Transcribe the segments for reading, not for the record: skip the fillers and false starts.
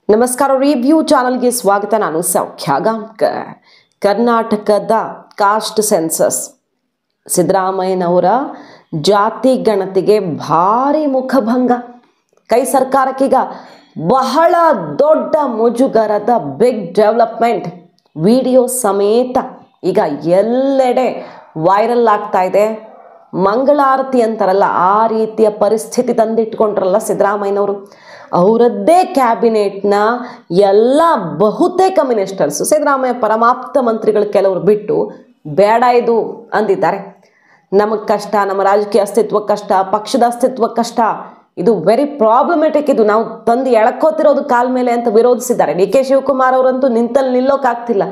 ನಮಸ್ಕಾರ ರಿವ್ಯೂ ಚಾನಲ್ಗೆ ಸ್ವಾಗತ. ನಾನು ಸೌಖ್ಯ ಗಾಂವ್ಕರ್. ಕರ್ನಾಟಕದ ಕಾಸ್ಟ್ ಸೆನ್ಸಸ್ ಸಿದ್ದರಾಮಯ್ಯನವರ ಜಾತಿ ಗಣತಿಗೆ ಭಾರಿ ಮುಖಭಂಗ. ಕೈ ಸರ್ಕಾರಕ್ಕೀಗ ಬಹಳ ದೊಡ್ಡ ಮುಜುಗರದ ಬಿಗ್ ಡೆವಲಪ್ಮೆಂಟ್ ವಿಡಿಯೋ ಸಮೇತ ಈಗ ಎಲ್ಲೆಡೆ ವೈರಲ್ ಆಗ್ತಾ ಇದೆ. ಮಂಗಳಾರತಿ ಅಂತಾರಲ್ಲ, ಆ ರೀತಿಯ ಪರಿಸ್ಥಿತಿ ತಂದಿಟ್ಕೊಂಡ್ರಲ್ಲ ಸಿದ್ದರಾಮಯ್ಯನವರು. ಅವರದ್ದೇ ಕ್ಯಾಬಿನೆಟ್ನ ಎಲ್ಲ ಬಹುತೇಕ ಮಿನಿಸ್ಟರ್ಸು ಸಿದ್ದರಾಮಯ್ಯ ಪರಮಾಪ್ತ ಮಂತ್ರಿಗಳು ಕೆಲವರು ಬಿಟ್ಟು ಬೇಡ ಇದು ಅಂದಿದ್ದಾರೆ. ನಮಗೆ ಕಷ್ಟ, ನಮ್ಮ ರಾಜಕೀಯ ಅಸ್ತಿತ್ವ ಕಷ್ಟ, ಪಕ್ಷದ ಅಸ್ತಿತ್ವ ಕಷ್ಟ, ಇದು ವೆರಿ ಪ್ರಾಬ್ಲಮೆಟಿಕ್, ಇದು ನಾವು ತಂದು ಎಳ್ಕೋತಿರೋದು ಕಾಲ ಮೇಲೆ ಅಂತ ವಿರೋಧಿಸಿದ್ದಾರೆ. ಡಿ ಕೆ ಶಿವಕುಮಾರ್ ಅವರಂತೂ ನಿಂತಲ್ಲಿ ನಿಲ್ಲೋಕ್ಕಾಗ್ತಿಲ್ಲ,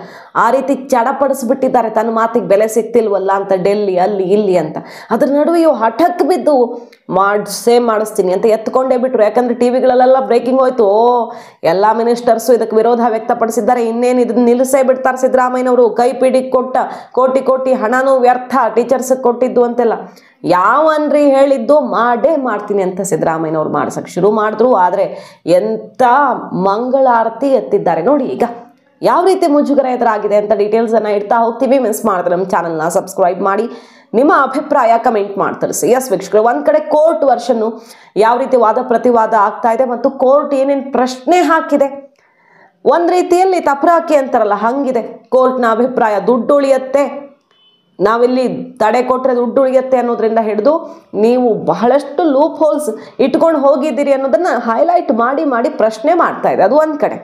ಆ ರೀತಿ ಚಡಪಡಿಸ್ಬಿಟ್ಟಿದ್ದಾರೆ. ತನ್ನ ಮಾತಿಗೆ ಬೆಲೆ ಸಿಗ್ತಿಲ್ವಲ್ಲ ಅಂತ ಡೆಲ್ಲಿ ಅಲ್ಲಿ ಇಲ್ಲಿ ಅಂತ. ಅದ್ರ ನಡುವೆ ಇವು ಹಠಕ್ಕೆ ಬಿದ್ದು ಮಾಡಿಸ್ತೀನಿ ಅಂತ ಎತ್ಕೊಂಡೇ ಬಿಟ್ರು. ಯಾಕಂದ್ರೆ ಟಿವಿಗಳಲ್ಲೆಲ್ಲ ಬ್ರೇಕಿಂಗ್ ಹೋಯ್ತು, ಎಲ್ಲ ಮಿನಿಸ್ಟರ್ಸು ಇದಕ್ಕೆ ವಿರೋಧ ವ್ಯಕ್ತಪಡಿಸಿದ್ದಾರೆ. ಇನ್ನೇನು ಇದನ್ನ ನಿಲ್ಲಿಸೇ ಬಿಡ್ತಾರೆ ಸಿದ್ದರಾಮಯ್ಯನವರು. ಕೈ ಪಿಡಿಗೆ ಕೊಟ್ಟ ಕೋಟಿ ಹಣನೂ ವ್ಯರ್ಥ, ಟೀಚರ್ಸ್ಗೆ ಕೊಟ್ಟಿದ್ದು ಅಂತೆಲ್ಲ ಯಾವನ್ರಿ ಹೇಳಿದ್ದು ಮಾಡೇ ಮಾಡ್ತೀನಿ ಅಂತ ಸಿದ್ದರಾಮಯ್ಯನವ್ರು ಮಾಡ್ಸಕ್ಕೆ ಶುರು ಮಾಡಿದ್ರು. ಆದರೆ ಎಂಥ ಮಂಗಳಾರತಿ ಎತ್ತಿದ್ದಾರೆ ನೋಡಿ. ಈಗ ಯಾವ ರೀತಿ ಮುಜುಗರ ಎದುರಾಗಿದೆ ಅಂತ ಡೀಟೇಲ್ಸನ್ನು ಇಡ್ತಾ ಹೋಗ್ತೀವಿ. ಮಿಸ್ ಮಾಡಿದ್ರೆ ನಮ್ಮ ಚಾನಲ್ನ ಸಬ್ಸ್ಕ್ರೈಬ್ ಮಾಡಿ, ನಿಮ್ಮ ಅಭಿಪ್ರಾಯ ಕಮೆಂಟ್ ಮಾಡಿ ತಿಳಿಸಿ. ಎಸ್ ವೀಕ್ಷಕರು, ಒಂದು ಕಡೆ ಕೋರ್ಟ್ ವರ್ಷನ್ನು ಯಾವ ರೀತಿ ವಾದ ಪ್ರತಿವಾದ ಆಗ್ತಾ ಇದೆ ಮತ್ತು ಕೋರ್ಟ್ ಏನೇನು ಪ್ರಶ್ನೆ ಹಾಕಿದೆ, ಒಂದು ರೀತಿಯಲ್ಲಿ ತಪರಾಕಿ ಅಂತಾರಲ್ಲ ಹಂಗಿದೆ ಕೋರ್ಟ್ನ ಅಭಿಪ್ರಾಯ. ದುಡ್ಡು ಉಳಿಯತ್ತೆ, ನಾವಿಲ್ಲಿ ತಡೆ ಕೊಟ್ಟರೆ ದುಡ್ಡು ಉಳಿಯತ್ತೆ ಅನ್ನೋದ್ರಿಂದ ಹಿಡಿದು ನೀವು ಬಹಳಷ್ಟು ಲೂಪ್ ಹೋಲ್ಸ್ ಇಟ್ಕೊಂಡು ಹೋಗಿದ್ದೀರಿ ಅನ್ನೋದನ್ನು ಹೈಲೈಟ್ ಮಾಡಿ ಪ್ರಶ್ನೆ ಮಾಡ್ತಾ ಇದೆ. ಅದು ಒಂದು ಕಡೆ.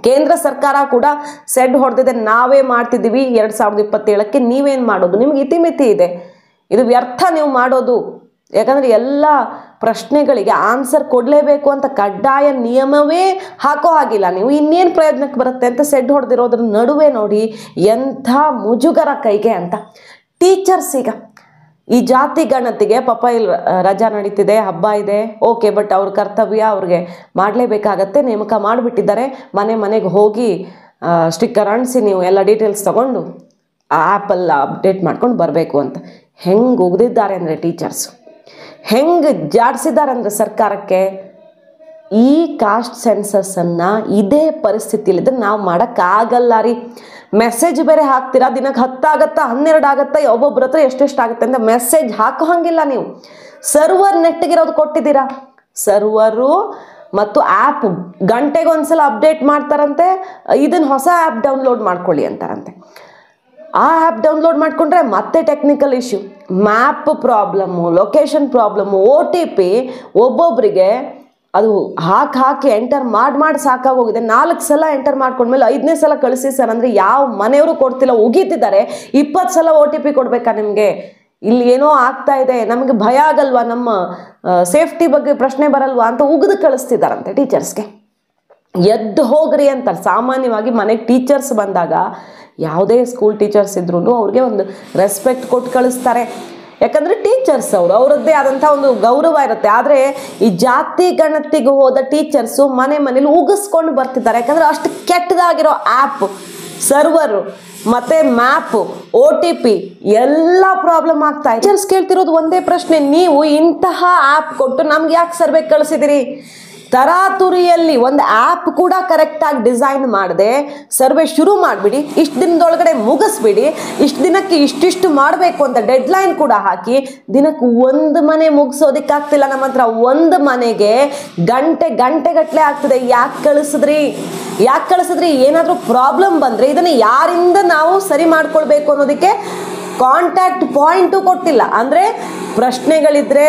ಕೇಂದ್ರ ಸರ್ಕಾರ ಕೂಡ ಸೆಡ್ ಹೊಡೆದಿದೆ, ನಾವೇ ಮಾಡ್ತಿದ್ದೀವಿ 2027ಕ್ಕೆ, ನೀವೇನು ಮಾಡೋದು, ನಿಮ್ಗೆ ಇತಿಮಿತಿ ಇದೆ, ಇದು ವ್ಯರ್ಥ ನೀವು ಮಾಡೋದು. ಯಾಕಂದರೆ ಎಲ್ಲ ಪ್ರಶ್ನೆಗಳಿಗೆ ಆನ್ಸರ್ ಕೊಡಲೇಬೇಕು ಅಂತ ಕಡ್ಡಾಯ ನಿಯಮವೇ ಹಾಕೋ ಹಾಗಿಲ್ಲ, ನೀವು ಇನ್ನೇನು ಪ್ರಯೋಜನಕ್ಕೆ ಬರುತ್ತೆ ಅಂತ ಸೆಡ್ ಹೊಡೆದಿರೋದ್ರ ನಡುವೆ ನೋಡಿ ಎಂಥ ಮುಜುಗರ ಕೈಗೆ ಅಂತ. ಟೀಚರ್ಸ್ ಈಗ ಈ ಜಾತಿ ಗಣತಿಗೆ ಪಾಪ ಇಲ್ಲಿ ರಜಾ ನಡೀತಿದೆ, ಹಬ್ಬ ಇದೆ, ಓಕೆ, ಬಟ್ ಅವ್ರ ಕರ್ತವ್ಯ ಅವ್ರಿಗೆ ಮಾಡಲೇಬೇಕಾಗತ್ತೆ. ನೇಮಕ ಮಾಡಿಬಿಟ್ಟಿದ್ದಾರೆ. ಮನೆಗೆ ಹೋಗಿ ಸ್ಟಿಕ್ಕರ್ ಅಂಟಿಸಿ ನೀವು ಎಲ್ಲ ಡೀಟೇಲ್ಸ್ ತೊಗೊಂಡು ಆ ಆ್ಯಪಲ್ಲ ಅಪ್ಡೇಟ್ ಮಾಡ್ಕೊಂಡು ಬರಬೇಕು ಅಂತ. ಹೆಂಗೆ ಉಗ್ದಿದ್ದಾರೆ ಅಂದರೆ ಟೀಚರ್ಸು, ಹೆಂಗೆ ಜಾಡಿಸಿದ್ದಾರೆ ಅಂದರೆ ಸರ್ಕಾರಕ್ಕೆ. ಈ ಕಾಸ್ಟ್ ಸೆನ್ಸಸ್ಸನ್ನು ಇದೇ ಪರಿಸ್ಥಿತಿಯಲ್ಲಿದ್ದರೆ ನಾವು ಮಾಡೋಕ್ಕಾಗಲ್ಲ ರೀ. ಮೆಸೇಜ್ ಬೇರೆ ಹಾಕ್ತೀರಾ, ದಿನಕ್ಕೆ 10 ಆಗುತ್ತಾ 12 ಆಗುತ್ತಾ, ಒಬ್ಬೊಬ್ಬರ ಹತ್ರ ಎಷ್ಟೆಷ್ಟು ಆಗುತ್ತೆ ಅಂತ ಮೆಸೇಜ್ ಹಾಕೋ ಹಂಗಿಲ್ಲ. ನೀವು ಸರ್ವರ್ ನೆಟ್ಟಿಗಿರೋದು ಕೊಟ್ಟಿದ್ದೀರಾ. ಸರ್ವರು ಮತ್ತು ಆ್ಯಪ್ ಗಂಟೆಗೆ ಒಂದ್ಸಲ ಅಪ್ಡೇಟ್ ಮಾಡ್ತಾರಂತೆ. ಇದನ್ನು ಹೊಸ ಆ್ಯಪ್ ಡೌನ್ಲೋಡ್ ಮಾಡ್ಕೊಳ್ಳಿ ಅಂತಾರಂತೆ. ಆ ಆ್ಯಪ್ ಡೌನ್ಲೋಡ್ ಮಾಡಿಕೊಂಡ್ರೆ ಮತ್ತೆ technical issue, map problem, location problem, OTP ಒಬ್ಬೊಬ್ಬರಿಗೆ ಅದು ಹಾಕಿ ಎಂಟರ್ ಮಾಡಿ ಸಾಕಾಗೋಗಿದೆ. 4 ಸಲ ಎಂಟರ್ ಮಾಡ್ಕೊಂಡ್ಮೇಲೆ 5ನೇ ಸಲ ಕಳಿಸಿ ಸರ್ ಅಂದರೆ ಯಾವ ಮನೆಯವರು ಕೊಡ್ತಿಲ್ಲ, ಉಗೀತಿದ್ದಾರೆ. 20 ಸಲ OTP ಕೊಡಬೇಕಾ ನಿಮಗೆ? ಇಲ್ಲಿ ಏನೋ ಆಗ್ತಾ ಇದೆ, ನಮಗೆ ಭಯ ಆಗಲ್ವಾ, ನಮ್ಮ ಸೇಫ್ಟಿ ಬಗ್ಗೆ ಪ್ರಶ್ನೆ ಬರಲ್ವಾ ಅಂತ ಉಗಿದು ಕಳಿಸ್ತಿದ್ದಾರಂತೆ ಟೀಚರ್ಸ್ಗೆ. ಎದ್ದು ಹೋಗ್ರಿ ಅಂತಾರೆ. ಸಾಮಾನ್ಯವಾಗಿ ಮನೆಗೆ ಟೀಚರ್ಸ್ ಬಂದಾಗ ಯಾವುದೇ ಸ್ಕೂಲ್ ಟೀಚರ್ಸ್ ಇದ್ರೂ ಅವ್ರಿಗೆ ಒಂದು ರೆಸ್ಪೆಕ್ಟ್ ಕೊಟ್ಟು ಕಳಿಸ್ತಾರೆ. ಯಾಕಂದರೆ ಟೀಚರ್ಸ್ ಅವರದ್ದೇ ಆದಂಥ ಒಂದು ಗೌರವ ಇರುತ್ತೆ. ಆದರೆ ಈ ಜಾತಿ ಗಣತಿಗೆ ಹೋದ ಟೀಚರ್ಸು ಮನೇಲಿ ಉಗಿಸ್ಕೊಂಡು ಬರ್ತಿದ್ದಾರೆ. ಯಾಕಂದರೆ ಅಷ್ಟು ಕೆಟ್ಟದಾಗಿರೋ ಆ್ಯಪ್, ಸರ್ವರು ಮತ್ತು ಮ್ಯಾಪು, OTP ಎಲ್ಲ ಪ್ರಾಬ್ಲಮ್ ಆಗ್ತಾ ಇದೆ. ಟೀಚರ್ಸ್ ಕೇಳ್ತಿರೋದು ಒಂದೇ ಪ್ರಶ್ನೆ, ನೀವು ಇಂತಹ ಆ್ಯಪ್ ಕೊಟ್ಟು ನಮ್ಗೆ ಯಾಕೆ ಸರ್ವೆ ಕಳಿಸಿದಿರಿ? ತರಾತುರಿಯಲ್ಲಿ ಒಂದು ಆ್ಯಪ್ ಕೂಡ ಕರೆಕ್ಟಾಗಿ ಡಿಸೈನ್ ಮಾಡದೆ ಸರ್ವೆ ಶುರು ಮಾಡಿಬಿಡಿ, ಇಷ್ಟು ದಿನದೊಳಗಡೆ ಮುಗಿಸ್ಬಿಡಿ, ಇಷ್ಟು ದಿನಕ್ಕೆ ಇಷ್ಟಿಷ್ಟು ಮಾಡಬೇಕು ಅಂತ ಡೆಡ್ಲೈನ್ ಕೂಡ ಹಾಕಿ ದಿನಕ್ಕೆ ಒಂದು ಮನೆ ಮುಗಿಸೋದಕ್ಕಾಗ್ತಿಲ್ಲ ನಮ್ಮ ಹತ್ರ. ಒಂದು ಮನೆಗೆ ಗಂಟೆಗಟ್ಟಲೆ ಆಗ್ತದೆ. ಯಾಕೆ ಕಳಿಸಿದ್ರಿ? ಏನಾದರೂ ಪ್ರಾಬ್ಲಮ್ ಬಂದರೆ ಇದನ್ನು ಯಾರಿಂದ ನಾವು ಸರಿ ಮಾಡ್ಕೊಳ್ಬೇಕು ಅನ್ನೋದಕ್ಕೆ ಕಾಂಟ್ಯಾಕ್ಟ್ ಪಾಯಿಂಟು ಕೊಟ್ಟಿಲ್ಲ. ಅಂದರೆ ಪ್ರಶ್ನೆಗಳಿದ್ರೆ,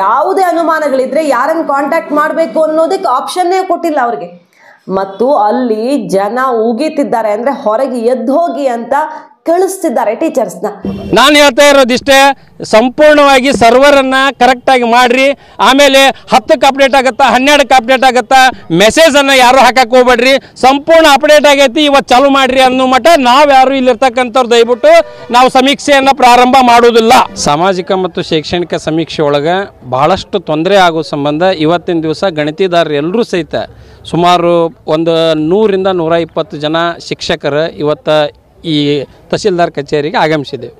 ಯಾವುದೇ ಅನುಮಾನಗಳಿದ್ರೆ ಯಾರನ್ನು ಕಾಂಟ್ಯಾಕ್ಟ್ ಮಾಡಬೇಕು ಅನ್ನೋದಕ್ಕೆ ಆಪ್ಷನ್ನೇ ಕೊಟ್ಟಿಲ್ಲ ಅವ್ರಿಗೆ. ಮತ್ತು ಅಲ್ಲಿ ಜನ ಉಗೀತಿದ್ದಾರೆ ಅಂದರೆ ಹೊರಗೆ ಎದ್ದು ಹೋಗಿ ಅಂತ ಕಳಿಸ್ತಿದ್ದಾರೆ ಟೀಚರ್ಸ್ನ. ನಾನು ಹೇಳ್ತಾ ಇರೋದಿಷ್ಟೇ, ಸಂಪೂರ್ಣವಾಗಿ ಸರ್ವರನ್ನು ಕರೆಕ್ಟಾಗಿ ಮಾಡಿರಿ. ಆಮೇಲೆ 10ಕ್ಕೆ ಅಪ್ಡೇಟ್ ಆಗುತ್ತಾ, 12ಕ್ಕೆ ಅಪ್ಡೇಟ್ ಆಗುತ್ತಾ, ಮೆಸೇಜನ್ನು ಯಾರು ಹಾಕಕ್ಕೆ ಹೋಗ್ಬೇಡ್ರಿ. ಸಂಪೂರ್ಣ ಅಪ್ಡೇಟ್ ಆಗೈತಿ, ಇವತ್ತು ಚಾಲು ಮಾಡಿರಿ ಅನ್ನೋ ಮಟ್ಟ ನಾವು ಯಾರು ಇಲ್ಲಿರ್ತಕ್ಕಂಥವ್ರು ದಯವಿಟ್ಟು ನಾವು ಸಮೀಕ್ಷೆಯನ್ನು ಪ್ರಾರಂಭ ಮಾಡೋದಿಲ್ಲ. ಸಾಮಾಜಿಕ ಮತ್ತು ಶೈಕ್ಷಣಿಕ ಸಮೀಕ್ಷೆ ಒಳಗೆ ಬಹಳಷ್ಟು ತೊಂದರೆ ಆಗೋ ಸಂಬಂಧ ಇವತ್ತಿನ ದಿವಸ ಗಣಿತದಾರರು ಎಲ್ಲರೂ ಸಹಿತ ಸುಮಾರು ಒಂದು 100ರಿಂದ 120 ಜನ ಶಿಕ್ಷಕರು ಇವತ್ತು ಈ ತಹಸೀಲ್ದಾರ್ ಕಚೇರಿಗೆ ಆಗಮಿಸಿದ್ದೇವೆ.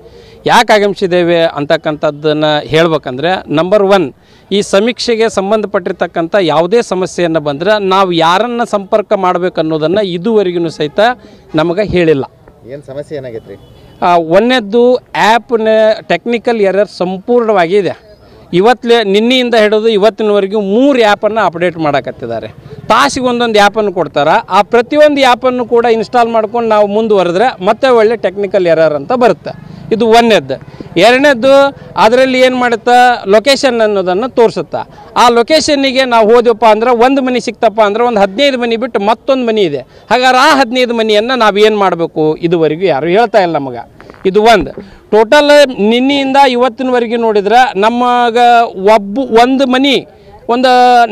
ಯಾಕೆ ಆಗಮಿಸಿದ್ದೇವೆ ಅಂತಕ್ಕಂಥದ್ದನ್ನು ಹೇಳ್ಬೇಕಂದ್ರೆ, ನಂಬರ್ 1 ಈ ಸಮೀಕ್ಷೆಗೆ ಸಂಬಂಧಪಟ್ಟಿರ್ತಕ್ಕಂಥ ಯಾವುದೇ ಸಮಸ್ಯೆಯನ್ನು ಬಂದರೆ ನಾವು ಯಾರನ್ನು ಸಂಪರ್ಕ ಮಾಡಬೇಕು ಅನ್ನೋದನ್ನು ಇದುವರೆಗೂ ಸಹಿತ ನಮಗೆ ಹೇಳಿಲ್ಲ. ಏನು ಸಮಸ್ಯೆ ಏನಾಗೈತೆ ರೀ? ಒಂದನೇದ್ದು ಆ್ಯಪ್ನ ಟೆಕ್ನಿಕಲ್ ಎರರ್ ಸಂಪೂರ್ಣವಾಗಿದೆ. ನಿನ್ನೆಯಿಂದ ಹಿಡಿದು ಇವತ್ತಿನವರೆಗೂ 3 ಆ್ಯಪನ್ನು ಅಪ್ಡೇಟ್ ಮಾಡಕತ್ತಿದ್ದಾರೆ. ತಾಸಿಗೆ ಒಂದೊಂದು ಆ್ಯಪನ್ನು ಕೊಡ್ತಾರೆ. ಆ ಪ್ರತಿಯೊಂದು ಆ್ಯಪನ್ನು ಕೂಡ ಇನ್ಸ್ಟಾಲ್ ಮಾಡ್ಕೊಂಡು ನಾವು ಮುಂದುವರೆದ್ರೆ ಮತ್ತೆ ಒಳ್ಳೆ ಟೆಕ್ನಿಕಲ್ ಎರರ್ ಅಂತ ಬರುತ್ತೆ. ಇದು ಒಂದನೇದ್ದು. ಎರಡನೇದ್ದು ಅದರಲ್ಲಿ ಏನು ಮಾಡುತ್ತಾ ಲೊಕೇಶನ್ ಅನ್ನೋದನ್ನು ತೋರಿಸುತ್ತಾ. ಆ ಲೊಕೇಶನ್ನಿಗೆ ನಾವು ಹೋದ್ವಪ್ಪ ಅಂದ್ರೆ ಒಂದು ಮನೆ ಸಿಕ್ತಪ್ಪ ಅಂದ್ರೆ ಒಂದು 15 ಮನೆ ಬಿಟ್ಟು ಮತ್ತೊಂದು ಮನೆ ಇದೆ. ಹಾಗಾದ್ರೆ ಆ 15 ಮನೆಯನ್ನು ನಾವು ಏನು ಮಾಡಬೇಕು ಇದುವರೆಗೂ ಯಾರು ಹೇಳ್ತಾ ಇಲ್ಲ ನಮಗೆ. ಇದು ಟೋಟಲ್ ನಿನ್ನೆಯಿಂದ ಇವತ್ತಿನವರೆಗೆ ನೋಡಿದ್ರೆ ನಮಗೆ ಒಂದು ಮನೆ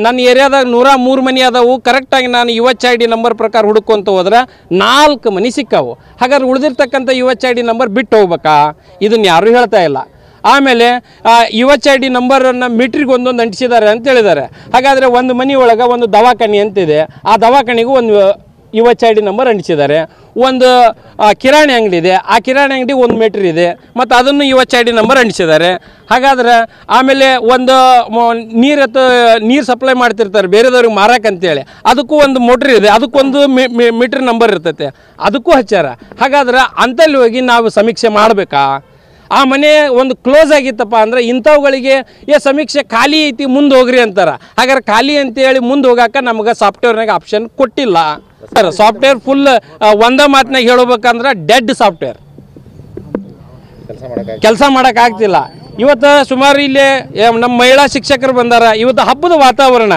ನನ್ನ ಏರಿಯಾದಾಗ 103 ಮನೆ ಅದಾವು. ಕರೆಕ್ಟಾಗಿ ನಾನು UHID ನಂಬರ್ ಪ್ರಕಾರ ಹುಡುಕೊಂತ ಹೋದ್ರೆ 4 ಮನೆ ಸಿಕ್ಕಾವು. ಹಾಗಾದ್ರೆ ಉಳಿದಿರ್ತಕ್ಕಂಥ UHID ನಂಬರ್ ಬಿಟ್ಟು ಹೋಗ್ಬೇಕಾ? ಇದನ್ನು ಯಾರೂ ಹೇಳ್ತಾ ಇಲ್ಲ. ಆಮೇಲೆ UHID ನಂಬರನ್ನು ಮೀಟ್ರಿಗೆ ಒಂದೊಂದು ಅಂಟಿಸಿದ್ದಾರೆ ಅಂತ ಹೇಳಿದ್ದಾರೆ. ಹಾಗಾದರೆ ಒಂದು ಮನೆ ಒಳಗೆ ಒಂದು ದವಾಖಾನೆ ಅಂತಿದೆ, ಆ ದವಾಖಾನೆಗೂ ಒಂದು UHID ನಂಬರ್ ಅಂಟಿಸಿದ್ದಾರೆ. ಒಂದು ಕಿರಾಣಿ ಅಂಗಡಿ ಇದೆ, ಆ ಕಿರಾಣಿ ಅಂಗಡಿ 1 ಮೀಟ್ರ್ ಇದೆ, ಮತ್ತು ಅದನ್ನು UHID ನಂಬರ್ ಅಂಟಿಸಿದ್ದಾರೆ. ಹಾಗಾದ್ರೆ ಆಮೇಲೆ ಒಂದು ನೀರು ಸಪ್ಲೈ ಮಾಡ್ತಿರ್ತಾರೆ ಬೇರೆದವ್ರಿಗೆ ಮಾರಕ್ಕಂತೇಳಿ, ಅದಕ್ಕೂ ಒಂದು ಮೋಟ್ರ್ ಇದೆ, ಅದಕ್ಕೊಂದು ಮೀಟ್ರ್ ನಂಬರ್ ಇರ್ತೈತೆ, ಅದಕ್ಕೂ ಹಚ್ಚಾರ. ಹಾಗಾದ್ರೆ ಅಂತಲ್ಲಿ ಹೋಗಿ ನಾವು ಸಮೀಕ್ಷೆ ಮಾಡಬೇಕಾ? ಆ ಮನೆ ಒಂದು ಕ್ಲೋಸ್ ಆಗಿತ್ತಪ್ಪ ಅಂದ್ರೆ ಇಂಥವುಗಳಿಗೆ ಸಮೀಕ್ಷೆ ಖಾಲಿ ಐತಿ ಮುಂದೆ ಹೋಗ್ರಿ ಅಂತಾರೆ. ಹಾಗಾದ್ರೆ ಖಾಲಿ ಅಂತೇಳಿ ಮುಂದೆ ಹೋಗಾಕ ನಮಗೆ ಸಾಫ್ಟ್ವೇರ್ನಾಗ ಆಪ್ಷನ್ ಕೊಟ್ಟಿಲ್ಲ. ಸಾಫ್ಟ್ವೇರ್ ಫುಲ್ ಒಂದೇ ಮಾತಿನಾಗ ಹೇಳ್ಬೇಕಂದ್ರೆ ಡೆಡ್ ಸಾಫ್ಟ್ವೇರ್, ಕೆಲಸ ಮಾಡೋಕ್ಕಾಗ್ತಿಲ್ಲ. ಇವತ್ತು ಸುಮಾರು ಇಲ್ಲಿ ನಮ್ಮ ಮಹಿಳಾ ಶಿಕ್ಷಕರು ಬಂದಾರ. ಇವತ್ತು ಹಬ್ಬದ ವಾತಾವರಣ,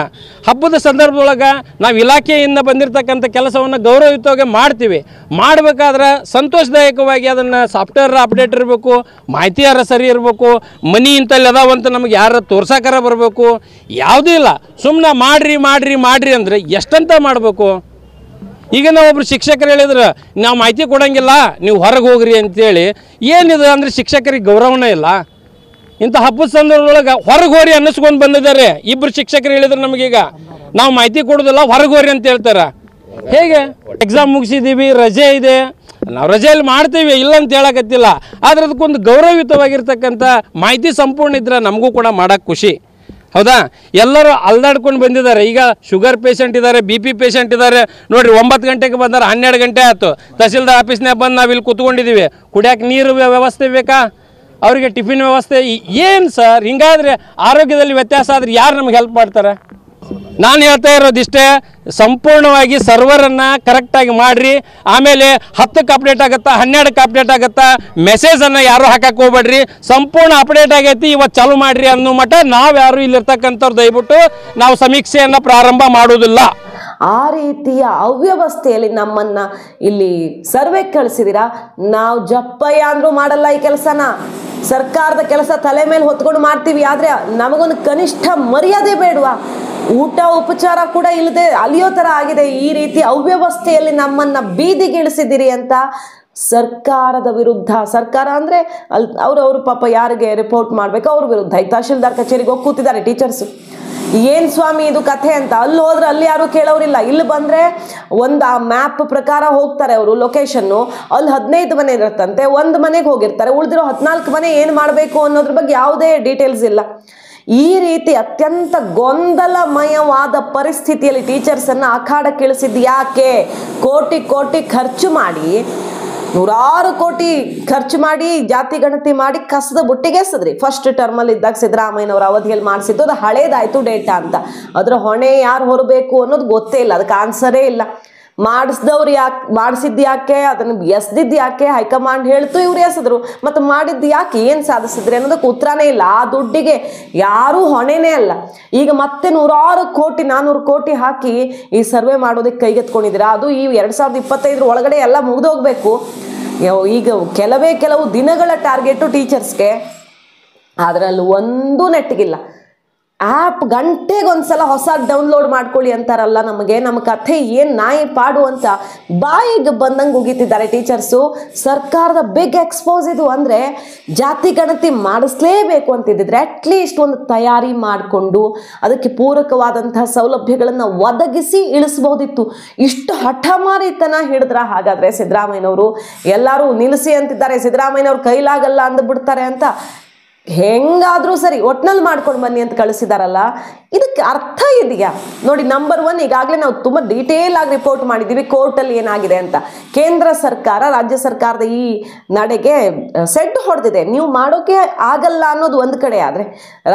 ಹಬ್ಬದ ಸಂದರ್ಭದೊಳಗೆ ನಾವು ಇಲಾಖೆಯಿಂದ ಬಂದಿರತಕ್ಕಂಥ ಕೆಲಸವನ್ನು ಗೌರವಯುತವಾಗಿ ಮಾಡ್ತೀವಿ. ಮಾಡಬೇಕಾದ್ರೆ ಸಂತೋಷದಾಯಕವಾಗಿ ಅದನ್ನು ಸಾಫ್ಟ್ವೇರ್ ಅಪ್ಡೇಟ್ ಇರಬೇಕು, ಮಾಹಿತಿಯಾರ ಸರಿ ಇರಬೇಕು, ಮನಿ ಇಂತಲ್ಲಿ ಅದಾವಂತ ನಮಗೆ ಯಾರು ತೋರ್ಸಾಕಾರ ಬರಬೇಕು. ಯಾವುದೂ ಇಲ್ಲ, ಸುಮ್ಮನೆ ಮಾಡ್ರಿ ಮಾಡ್ರಿ ಮಾಡ್ರಿ ಅಂದರೆ ಎಷ್ಟಂತ ಮಾಡಬೇಕು? ಈಗ ನಾವೊಬ್ರು ಶಿಕ್ಷಕರು ಹೇಳಿದ್ರು ನಾವು ಮಾಹಿತಿ ಕೊಡೋಂಗಿಲ್ಲ, ನೀವು ಹೊರಗೆ ಹೋಗ್ರಿ ಅಂತೇಳಿ. ಏನಿದೆ ಅಂದರೆ ಶಿಕ್ಷಕರಿಗೆ ಗೌರವನೇ ಇಲ್ಲ. ಇಂಥ ಹಬ್ಬದ ಸಂದರ್ಭದೊಳಗೆ ಹೊರಗೆ ಹೋರಿ ಅನ್ನಿಸ್ಕೊಂಡು ಬಂದಿದ್ದಾರೆ. 2 ಶಿಕ್ಷಕರು ಹೇಳಿದ್ರು ನಮಗೀಗ ನಾವು ಮಾಹಿತಿ ಕೊಡೋದಿಲ್ಲ, ಹೊರಗೆ ಹೋರಿ ಅಂತ ಹೇಳ್ತಾರೆ. ಹೇಗೆ? ಎಕ್ಸಾಮ್ ಮುಗಿಸಿದ್ದೀವಿ, ರಜೆ ಇದೆ, ನಾವು ರಜೆಯಲ್ಲಿ ಮಾಡ್ತೀವಿ, ಇಲ್ಲ ಅಂತ ಹೇಳಕತ್ತಿಲ್ಲ. ಆದರೆ ಅದಕ್ಕೊಂದು ಗೌರವಯುತವಾಗಿರ್ತಕ್ಕಂಥ ಮಾಹಿತಿ ಸಂಪೂರ್ಣ ಇದ್ರೆ ನಮಗೂ ಕೂಡ ಮಾಡೋಕ್ಕೆ ಖುಷಿ. ಹೌದಾ? ಎಲ್ಲರೂ ಅಲ್ದಾಡ್ಕೊಂಡು ಬಂದಿದ್ದಾರೆ. ಈಗ ಶುಗರ್ ಪೇಷಂಟ್ ಇದ್ದಾರೆ, BP ಪೇಷಂಟ್ ಇದ್ದಾರೆ. ನೋಡಿರಿ 9 ಗಂಟೆಗೆ ಬಂದಾರೆ, 12 ಗಂಟೆ ಆಯ್ತು. ತಹಸೀಲ್ದಾರ್ ಆಫೀಸ್ನಾಗ ಬಂದು ನಾವು ಇಲ್ಲಿ ಕೂತ್ಕೊಂಡಿದ್ದೀವಿ. ಕುಡಿಯೋಕೆ ನೀರು ವ್ಯವಸ್ಥೆ ಬೇಕಾ? ಅವರಿಗೆ ಟಿಫಿನ್ ವ್ಯವಸ್ಥೆ ಏನು ಸರ್? ಹಿಂಗಾದರೆ ಆರೋಗ್ಯದಲ್ಲಿ ವ್ಯತ್ಯಾಸ ಆದರೆ ಯಾರು ನಮ್ಗೆ ಹೆಲ್ಪ್ ಮಾಡ್ತಾರೆ? ನಾನು ಹೇಳ್ತಾ ಇರೋದಿಷ್ಟೇ, ಸಂಪೂರ್ಣವಾಗಿ ಸರ್ವರನ್ನು ಕರೆಕ್ಟಾಗಿ ಮಾಡಿರಿ. ಆಮೇಲೆ 10ಕ್ಕೆ ಅಪ್ಡೇಟ್ ಆಗುತ್ತಾ, 12ಕ್ಕೆ ಅಪ್ಡೇಟ್ ಆಗುತ್ತಾ, ಮೆಸೇಜನ್ನು ಯಾರೂ ಹಾಕಕ್ಕೆ ಹೋಗ್ಬೇಡ್ರಿ. ಸಂಪೂರ್ಣ ಅಪ್ಡೇಟ್ ಆಗೈತಿ, ಇವತ್ತು ಚಾಲು ಮಾಡಿರಿ ಅನ್ನೋ ಮಟ್ಟ ನಾವು ಯಾರು ಇಲ್ಲಿರ್ತಕ್ಕಂಥವ್ರು ದಯವಿಟ್ಟು ನಾವು ಸಮೀಕ್ಷೆಯನ್ನು ಪ್ರಾರಂಭ ಮಾಡೋದಿಲ್ಲ. ಆ ರೀತಿಯ ಅವ್ಯವಸ್ಥೆಯಲ್ಲಿ ನಮ್ಮನ್ನ ಇಲ್ಲಿ ಸರ್ವೆ ಕಳಿಸಿದಿರಾ. ನಾವು ಜಪ್ಪಯ್ಯ ಅಂದ್ರೂ ಮಾಡಲ್ಲ ಈ ಕೆಲಸನ. ಸರ್ಕಾರದ ಕೆಲಸ ತಲೆ ಮೇಲೆ ಹೊತ್ಕೊಂಡು ಮಾಡ್ತೀವಿ, ಆದರೆ ನಮಗೊಂದು ಕನಿಷ್ಠ ಮರ್ಯಾದೆ ಬೇಡವಾ? ಊಟ ಉಪಚಾರ ಕೂಡ ಇಲ್ಲದೆ ಅಲಿಯೋ ಥರ ಆಗಿದೆ. ಈ ರೀತಿ ಅವ್ಯವಸ್ಥೆಯಲ್ಲಿ ನಮ್ಮನ್ನ ಬೀದಿಗಿಳಿಸಿದಿರಿ ಅಂತ ಸರ್ಕಾರದ ವಿರುದ್ಧ, ಸರ್ಕಾರ ಅಂದರೆ ಅವರು ಪಾಪ ಯಾರಿಗೆ ರಿಪೋರ್ಟ್ ಮಾಡಬೇಕು ಅವ್ರ ವಿರುದ್ಧ ಈ ತಹಶೀಲ್ದಾರ್ ಕಚೇರಿಗೆ ಹೋಗಿ ಕೂತಿದ್ದಾರೆ ಟೀಚರ್ಸು. ಏನು ಸ್ವಾಮಿ ಇದು ಕಥೆ ಅಂತ. ಅಲ್ಲಿ ಹೋದ್ರೆ ಅಲ್ಲಿ ಯಾರು ಕೇಳೋರಿಲ್ಲ. ಇಲ್ಲಿ ಬಂದರೆ ಒಂದು ಆ ಮ್ಯಾಪ್ ಪ್ರಕಾರ ಹೋಗ್ತಾರೆ ಅವರು, ಲೊಕೇಶನ್ನು. ಅಲ್ಲಿ 15 ಮನೆ ಇರುತ್ತಂತೆ, ಒಂದು ಮನೆಗೆ ಹೋಗಿರ್ತಾರೆ. ಉಳಿದಿರೋ 14 ಮನೆ ಏನು ಮಾಡಬೇಕು ಅನ್ನೋದ್ರ ಬಗ್ಗೆ ಯಾವುದೇ ಡೀಟೇಲ್ಸ್ ಇಲ್ಲ. ಈ ರೀತಿ ಅತ್ಯಂತ ಗೊಂದಲಮಯವಾದ ಪರಿಸ್ಥಿತಿಯಲ್ಲಿ ಟೀಚರ್ಸನ್ನು ಅಖಾಡಕ್ಕೆ ಇಳಿಸಿದ್ದು ಯಾಕೆ? ಕೋಟಿ ಕೋಟಿ ಖರ್ಚು ಮಾಡಿ, 100 ಕೋಟಿ ಖರ್ಚು ಮಾಡಿ ಜಾತಿ ಗಣತಿ ಮಾಡಿ ಕಸದ ಬುಟ್ಟಿಗೆ ಎಸದ್ರಿ. ಫಸ್ಟ್ ಟರ್ಮಲ್ಲಿ ಇದ್ದಾಗ ಸಿದ್ದರಾಮಯ್ಯನವರ ಅವಧಿಯಲ್ಲಿ ಮಾಡಿಸಿದ್ದು, ಅದು ಹಳೇದಾಯ್ತು ಡೇಟಾ ಅಂತ. ಅದರ ಹೊಣೆ ಯಾರು ಹೊರಬೇಕು ಅನ್ನೋದು ಗೊತ್ತೇ ಇಲ್ಲ, ಅದಕ್ಕೆ ಆನ್ಸರೇ ಇಲ್ಲ. ಮಾಡಿಸಿದವ್ರು ಯಾಕೆ, ಮಾಡಿಸಿದ್ದು ಯಾಕೆ, ಅದನ್ನು ಎಸ್ದಿದ್ದು ಯಾಕೆ, ಹೈಕಮಾಂಡ್ ಹೇಳ್ತು ಇವ್ರು ಎಸೆದ್ರು, ಮತ್ತು ಮಾಡಿದ್ದು ಯಾಕೆ, ಏನು ಸಾಧಿಸಿದ್ರಿ ಅನ್ನೋದಕ್ಕೆ ಉತ್ತರನೇ ಇಲ್ಲ. ಆ ದುಡ್ಡಿಗೆ ಯಾರೂ ಹೊಣೆನೇ ಅಲ್ಲ. ಈಗ ಮತ್ತೆ 100 ಕೋಟಿ 400 ಕೋಟಿ ಹಾಕಿ ಈ ಸರ್ವೆ ಮಾಡೋದಕ್ಕೆ ಕೈಗೆತ್ಕೊಂಡಿದ್ದೀರಾ. ಅದು ಈ 2025 ಒಳಗಡೆ ಎಲ್ಲ ಮುಗಿದೋಗ್ಬೇಕು. ಈಗ ಕೆಲವು ದಿನಗಳ ಟಾರ್ಗೆಟು ಟೀಚರ್ಸ್ಗೆ, ಅದರಲ್ಲಿ ಒಂದೂ ನೆಟ್ಟಿಗಿಲ್ಲ. ಆ್ಯಪ್ ಗಂಟೆಗೊಂದ್ಸಲ ಹೊಸ ಡೌನ್ಲೋಡ್ ಮಾಡ್ಕೊಳ್ಳಿ ಅಂತಾರಲ್ಲ ನಮಗೆ. ನಮ್ಮ ಕಥೆ ಏನು ನಾಯಿ ಪಾಡು ಅಂತ ಬಾಯಿಗೆ ಬಂದಂಗೆ ಉಗಿತಿದ್ದಾರೆ ಟೀಚರ್ಸು. ಸರ್ಕಾರದ ಬಿಗ್ ಎಕ್ಸ್ಪೋಸ್ ಇದು. ಅಂದರೆ ಜಾತಿ ಗಣತಿ ಮಾಡಿಸ್ಲೇಬೇಕು ಅಂತಿದ್ದಿದ್ರೆ ಅಟ್ಲೀಸ್ಟ್ ಒಂದು ತಯಾರಿ ಮಾಡಿಕೊಂಡು ಅದಕ್ಕೆ ಪೂರಕವಾದಂತಹ ಸೌಲಭ್ಯಗಳನ್ನು ಒದಗಿಸಿ ಇಳಿಸ್ಬೋದಿತ್ತು. ಇಷ್ಟು ಹಠಮಾರಿತನ ಹಿಡಿದ್ರ ಹಾಗಾದರೆ ಸಿದ್ದರಾಮಯ್ಯನವರು? ಎಲ್ಲರೂ ನಿಲ್ಲಿಸಿ ಅಂತಿದ್ದಾರೆ, ಸಿದ್ದರಾಮಯ್ಯನವ್ರು ಕೈಲಾಗಲ್ಲ ಅಂದ್ಬಿಡ್ತಾರೆ ಅಂತ. ಹೆಂಗಾದರೂ ಸರಿ ಒಟ್ನಲ್ಲಿ ಮಾಡ್ಕೊಂಡು ಬನ್ನಿ ಅಂತ ಕಳಿಸಿದಾರಲ್ಲ, ಇದಕ್ಕೆ ಅರ್ಥ ಇದೆಯಾ ನೋಡಿ. ನಂಬರ್ 1, ಈಗಾಗಲೇ ನಾವು ತುಂಬ ಡೀಟೇಲ್ ಆಗಿ ರಿಪೋರ್ಟ್ ಮಾಡಿದ್ದೀವಿ ಕೋರ್ಟಲ್ಲಿ ಏನಾಗಿದೆ ಅಂತ. ಕೇಂದ್ರ ಸರ್ಕಾರ ರಾಜ್ಯ ಸರ್ಕಾರದ ಈ ನಡೆಗೆ ಸೆಡ್ ಹೊಡೆದಿದೆ. ನೀವು ಮಾಡೋಕ್ಕೆ ಆಗಲ್ಲ ಅನ್ನೋದು ಒಂದು ಕಡೆ, ಆದರೆ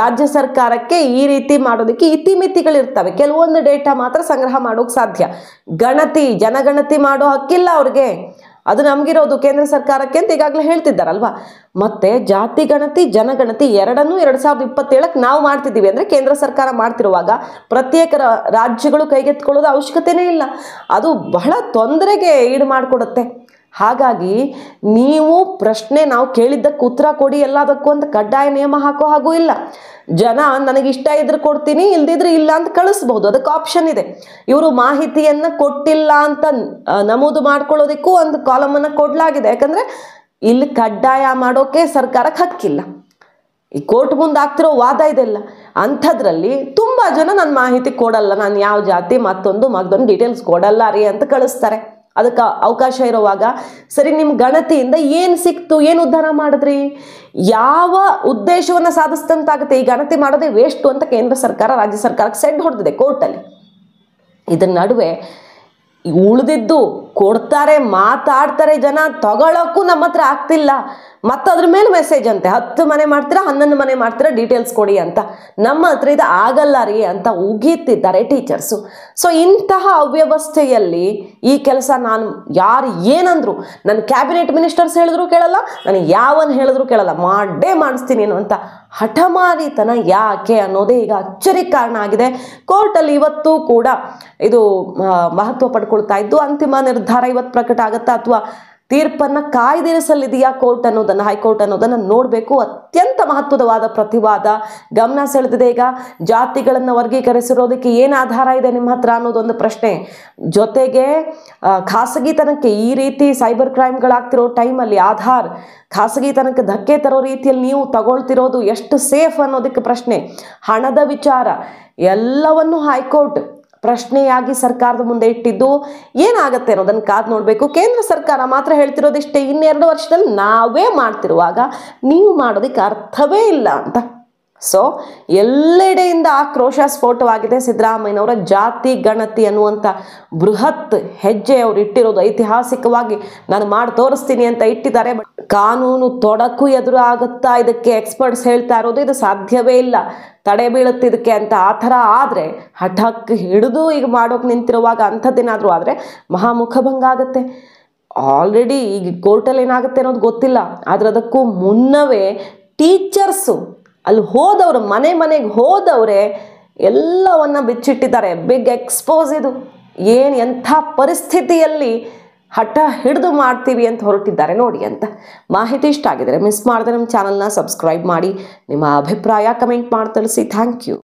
ರಾಜ್ಯ ಸರ್ಕಾರಕ್ಕೆ ಈ ರೀತಿ ಮಾಡೋದಕ್ಕೆ ಇತಿಮಿತಿಗಳಿರ್ತವೆ. ಕೆಲವೊಂದು ಡೇಟಾ ಮಾತ್ರ ಸಂಗ್ರಹ ಮಾಡೋಕ್ಕೆ ಸಾಧ್ಯ. ಜನಗಣತಿ ಮಾಡೋ ಹಕ್ಕಿಲ್ಲ ಅವ್ರಿಗೆ, ಅದು ನಮಗಿರೋದು ಕೇಂದ್ರ ಸರ್ಕಾರಕ್ಕೆ ಅಂತ ಈಗಾಗಲೇ ಹೇಳ್ತಿದ್ದಾರಲ್ವಾ. ಮತ್ತು ಜಾತಿ ಗಣತಿ ಜನಗಣತಿ ಎರಡನ್ನೂ 2027ಕ್ಕೆ ನಾವು ಮಾಡ್ತಿದ್ದೀವಿ ಅಂದರೆ ಕೇಂದ್ರ ಸರ್ಕಾರ ಮಾಡ್ತಿರುವಾಗ ಪ್ರತ್ಯೇಕ ರಾಜ್ಯಗಳು ಕೈಗೆತ್ಕೊಳ್ಳೋದು ಅವಶ್ಯಕತೆಯೇ ಇಲ್ಲ. ಅದು ಬಹಳ ತೊಂದರೆಗೆ ಈಡು ಮಾಡಿಕೊಡುತ್ತೆ. ಹಾಗಾಗಿ ನೀವು ಪ್ರಶ್ನೆ ನಾವು ಕೇಳಿದ್ದಕ್ಕೆ ಉತ್ತರ ಕೊಡಿ ಎಲ್ಲದಕ್ಕೂ ಅಂತ ಕಡ್ಡಾಯ ನಿಯಮ ಹಾಕೋ ಹಾಗೂ ಇಲ್ಲ. ಜನ ನನಗಿಷ್ಟ ಇದ್ರೆ ಕೊಡ್ತೀನಿ, ಇಲ್ದಿದ್ರೆ ಇಲ್ಲ ಅಂತ ಕಳಿಸ್ಬಹುದು, ಅದಕ್ಕೆ ಆಪ್ಷನ್ ಇದೆ. ಇವರು ಮಾಹಿತಿಯನ್ನು ಕೊಟ್ಟಿಲ್ಲ ಅಂತ ನಮೂದು ಮಾಡ್ಕೊಳ್ಳೋದಕ್ಕೂ ಒಂದು ಕಾಲಮನ್ನು ಕೊಡಲಾಗಿದೆ. ಯಾಕಂದರೆ ಇಲ್ಲಿ ಕಡ್ಡಾಯ ಮಾಡೋಕ್ಕೆ ಸರ್ಕಾರಕ್ಕೆ ಹಕ್ಕಿಲ್ಲ. ಈ ಕೋರ್ಟ್ ಮುಂದೆ ಆಗ್ತಿರೋ ವಾದ ಇದೆಲ್ಲ. ಅಂಥದ್ರಲ್ಲಿ ತುಂಬ ಜನ ನನ್ನ ಮಾಹಿತಿ ಕೊಡಲ್ಲ, ನಾನು ಯಾವ ಜಾತಿ ಮತ್ತೊಂದು ಡೀಟೇಲ್ಸ್ ಕೊಡಲ್ಲ ರೀ ಅಂತ ಕಳಿಸ್ತಾರೆ. ಅದಕ್ಕೆ ಅವಕಾಶ ಇರುವಾಗ ಸರಿ, ನಿಮ್ಮ ಗಣತಿಯಿಂದ ಏನು ಸಿಕ್ತು, ಏನು ಉದ್ಧಾರ ಮಾಡಿದ್ರಿ, ಯಾವ ಉದ್ದೇಶವನ್ನು ಸಾಧಿಸಿದಂತಾಗುತ್ತೆ, ಈ ಗಣತಿ ಮಾಡೋದೇ ವೇಸ್ಟು ಅಂತ ಕೇಂದ್ರ ಸರ್ಕಾರ ರಾಜ್ಯ ಸರ್ಕಾರಕ್ಕೆ ಸೆಡ್ ಹೊಡೆದಿದೆ ಕೋರ್ಟಲ್ಲಿ. ಇದರ ನಡುವೆ ಉಳಿದಿದ್ದು ಕೊಡ್ತಾರೆ, ಮಾತಾಡ್ತಾರೆ, ಜನ ತಗೊಳ್ಳೋಕ್ಕೂ ನಮ್ಮ ಹತ್ರ ಆಗ್ತಿಲ್ಲ. ಮತ್ತು ಅದ್ರ ಮೇಲೆ ಮೆಸೇಜ್ ಅಂತೆ, 10 ಮನೆ ಮಾಡ್ತೀರಾ 11 ಮನೆ ಮಾಡ್ತೀರಾ ಡೀಟೇಲ್ಸ್ ಕೊಡಿ ಅಂತ. ನಮ್ಮ ಹತ್ರ ಇದು ಆಗಲ್ಲ ರೀ ಅಂತ ಉಗೀತಿದ್ದಾರೆ ಟೀಚರ್ಸು. ಸೊ ಇಂತಹ ಅವ್ಯವಸ್ಥೆಯಲ್ಲಿ ಈ ಕೆಲಸ ನಾನು ಯಾರು ಏನಂದ್ರು, ನನ್ನ ಕ್ಯಾಬಿನೆಟ್ ಮಿನಿಸ್ಟರ್ಸ್ ಹೇಳಿದ್ರು ಕೇಳಲ್ಲ, ನಾನು ಯಾವನ್ ಹೇಳಿದ್ರು ಕೇಳಲ್ಲ, ಮಾಡೇ ಮಾಡಿಸ್ತೀನಿ ಅನ್ನುವಂಥ ಹಠಮಾರಿತನ ಯಾಕೆ ಅನ್ನೋದೇ ಈಗ ಅಚ್ಚರಿಗೆ ಕಾರಣ ಆಗಿದೆ. ಕೋರ್ಟಲ್ಲಿ ಇವತ್ತು ಕೂಡ ಇದು ಮಹತ್ವ ಪಡ್ಕೊಳ್ತಾ ಇದ್ದು ಅಂತಿಮ ನಿರ್ಧಾರ ಇವತ್ತು ಪ್ರಕಟ ಆಗುತ್ತಾ ಅಥವಾ ತೀರ್ಪನ್ನು ಕಾಯ್ದಿರಿಸಲಿದೆಯಾ ಕೋರ್ಟ್ ಅನ್ನೋದನ್ನು, ಹೈಕೋರ್ಟ್ ಅನ್ನೋದನ್ನು ನೋಡಬೇಕು. ಅತ್ಯಂತ ಮಹತ್ವದವಾದ ಪ್ರತಿವಾದ ಗಮನ ಸೆಳೆದಿದೆ. ಈಗ ಜಾತಿಗಳನ್ನು ವರ್ಗೀಕರಿಸಿರೋದಕ್ಕೆ ಏನು ಆಧಾರ ಇದೆ ನಿಮ್ಮ ಹತ್ರ ಅನ್ನೋದೊಂದು ಪ್ರಶ್ನೆ. ಜೊತೆಗೆ ಖಾಸಗಿತನಕ್ಕೆ ಈ ರೀತಿ ಸೈಬರ್ ಕ್ರೈಮ್ಗಳಾಗ್ತಿರೋ ಟೈಮಲ್ಲಿ ಆಧಾರ್ ಖಾಸಗಿತನಕ್ಕೆ ಧಕ್ಕೆ ತರೋ ರೀತಿಯಲ್ಲಿ ನೀವು ತಗೊಳ್ತಿರೋದು ಎಷ್ಟು ಸೇಫ್ ಅನ್ನೋದಕ್ಕೆ ಪ್ರಶ್ನೆ. ಹಣದ ವಿಚಾರ ಎಲ್ಲವನ್ನು ಹೈಕೋರ್ಟ್ ಪ್ರಶ್ನೆಯಾಗಿ ಸರ್ಕಾರದ ಮುಂದೆ ಇಟ್ಟಿದ್ದು ಏನಾಗುತ್ತೆ ಅನ್ನೋದನ್ನು ಕಾದು ನೋಡಬೇಕು. ಕೇಂದ್ರ ಸರ್ಕಾರ ಮಾತ್ರ ಹೇಳ್ತಿರೋದಿಷ್ಟೇ, 2 ವರ್ಷದಲ್ಲಿ ನಾವೇ ಮಾಡ್ತಿರುವಾಗ ನೀವು ಮಾಡೋದಕ್ಕೆ ಅರ್ಥವೇ ಇಲ್ಲ ಅಂತ. ಸೊ ಎಲ್ಲೆಡೆಯಿಂದ ಆಕ್ರೋಶ ಸ್ಫೋಟವಾಗಿದೆ. ಸಿದ್ದರಾಮಯ್ಯನವರ ಜಾತಿ ಗಣತಿ ಅನ್ನುವಂಥ ಬೃಹತ್ ಹೆಜ್ಜೆ ಅವರು ಇಟ್ಟಿರೋದು ಐತಿಹಾಸಿಕವಾಗಿ ನಾನು ಮಾಡಿ ತೋರಿಸ್ತೀನಿ ಅಂತ ಇಟ್ಟಿದ್ದಾರೆ. ಬಟ್ ಕಾನೂನು ತೊಡಕು ಎದುರು ಆಗುತ್ತಾ ಇದಕ್ಕೆ ಎಕ್ಸ್ಪರ್ಟ್ಸ್ ಹೇಳ್ತಾ ಇರೋದು, ಇದು ಸಾಧ್ಯವೇ ಇಲ್ಲ, ತಡೆ ಬೀಳುತ್ತೆ ಇದಕ್ಕೆ ಅಂತ. ಆ ಥರ ಆದರೆ ಹಠಕ್ಕೆ ಹಿಡಿದು ಈಗ ಮಾಡೋಕೆ ನಿಂತಿರುವಾಗ ಅಂಥದ್ದೇನಾದರೂ ಆದರೆ ಮಹಾಮುಖಭಂಗ ಆಗುತ್ತೆ. ಆಲ್ರೆಡಿ ಈಗ ಕೋರ್ಟಲ್ಲಿ ಏನಾಗುತ್ತೆ ಅನ್ನೋದು ಗೊತ್ತಿಲ್ಲ, ಆದರೆ ಅದಕ್ಕೂ ಮುನ್ನವೇ ಟೀಚರ್ಸು ಅಲ್ಲಿ ಹೋದವರು ಮನೆಗೆ ಹೋದವರೇ ಎಲ್ಲವನ್ನ ಬಿಚ್ಚಿಟ್ಟಿದ್ದಾರೆ. ಬಿಗ್ ಎಕ್ಸ್ಪೋಸ್ ಇದು. ಎಂಥ ಪರಿಸ್ಥಿತಿಯಲ್ಲಿ ಹಠ ಹಿಡಿದು ಮಾಡ್ತೀವಿ ಅಂತ ಹೊರಟಿದ್ದಾರೆ ನೋಡಿ ಅಂತ. ಮಾಹಿತಿ ಇಷ್ಟ ಆಗಿದರೆ ಮಿಸ್ ಮಾಡದೆ ನಮ್ಮ ಚಾನಲ್ನ ಸಬ್ಸ್ಕ್ರೈಬ್ ಮಾಡಿ, ನಿಮ್ಮ ಅಭಿಪ್ರಾಯ ಕಮೆಂಟ್ ಮಾಡಿ ತಿಳಿಸಿ. Thank you.